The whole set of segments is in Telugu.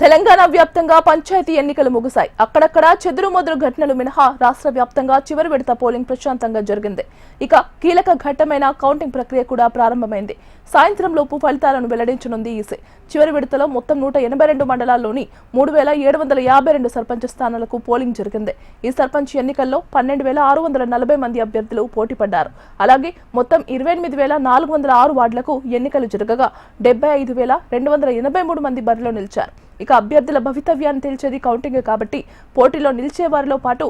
తెలంగాణ వ్యాప్తంగా పంచాయతీ ఎన్నికలు ముగిశాయి. అక్కడక్కడ చెదురుమదురు ఘటనలు మినహా రాష్ట్ర వ్యాప్తంగా చివరి విడత పోలింగ్ ప్రశాంతంగా జరిగింది. ఇక కీలక ఘట్టమైన కౌంటింగ్ ప్రక్రియ కూడా ప్రారంభమైంది. సాయంత్రం లోపు ఫలితాలను వెల్లడించనుంది ఈసీ. చివరి విడతలో మొత్తం 182 మండలాల్లోని 3752 సర్పంచ్ స్థానాలకు పోలింగ్ జరిగింది. ఈ సర్పంచ్ ఎన్నికల్లో 12640 మంది అభ్యర్థులు పోటీ పడ్డారు. అలాగే మొత్తం 28406 వార్డులకు ఎన్నికలు జరగగా 75283 మంది బరిలో నిలిచారు. ఇక అభ్యర్థుల భవితవ్యాన్ని తేల్చేది కౌంటింగ్ కాబట్టి పోటీలో నిలిచే వారిలో పాటు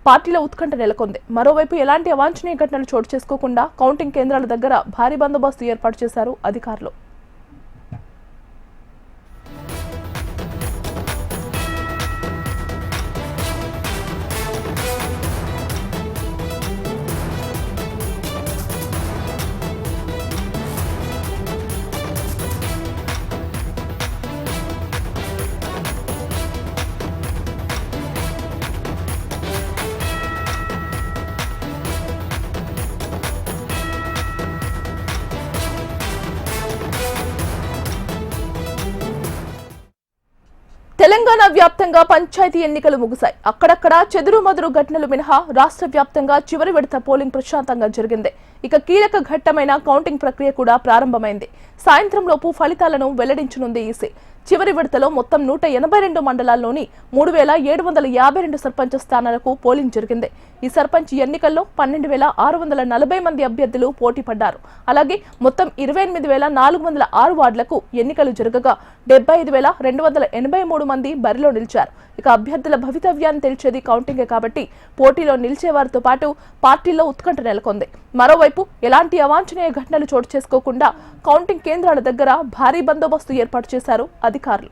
పార్టీలో ఉత్కంఠ నెలకొంది. మరోవైపు ఎలాంటి అవాంఛనీయ ఘటనలు చోటు చేసుకోకుండా కౌంటింగ్ కేంద్రాల దగ్గర భారీ బందోబస్తు ఏర్పాటు చేశారు అధికారులు. తెలంగాణ వ్యాప్తంగా పంచాయతీ ఎన్నికలు ముగిశాయి. అక్కడక్కడ చెదురుమదురు ఘటనలు మినహా రాష్ట్ర వ్యాప్తంగా చివరి విడత పోలింగ్ ప్రశాంతంగా జరిగింది. ఇక కీలక ఘట్టమైన కౌంటింగ్ ప్రక్రియ కూడా ప్రారంభమైంది. సాయంత్రం లోపు ఫలితాలను వెల్లడించనుంది ఈసీ. చివరి విడతలో మొత్తం 182 మండలాల్లోని 3752 సర్పంచ్ స్థానాలకు పోలింగ్ జరిగింది. ఈ సర్పంచ్ ఎన్నికల్లో 12640 మంది అభ్యర్థులు పోటీ పడ్డారు. అలాగే మొత్తం 28406 వార్డులకు ఎన్నికలు జరగగా 75283 మంది బరిలో నిలిచారు. ఇక అభ్యర్థుల భవితవ్యాన్ని తేల్చేది కౌంటింగే కాబట్టి పోటీలో నిలిచే వారితో పాటు పార్టీలో ఉత్కంఠ నెలకొంది. మరోవైపు ఎలాంటి అవాంఛనీయ ఘటనలు చోటు చేసుకోకుండా కౌంటింగ్ కేంద్రాల దగ్గర భారీ బందోబస్తు ఏర్పాటు చేశారు అధికారులు.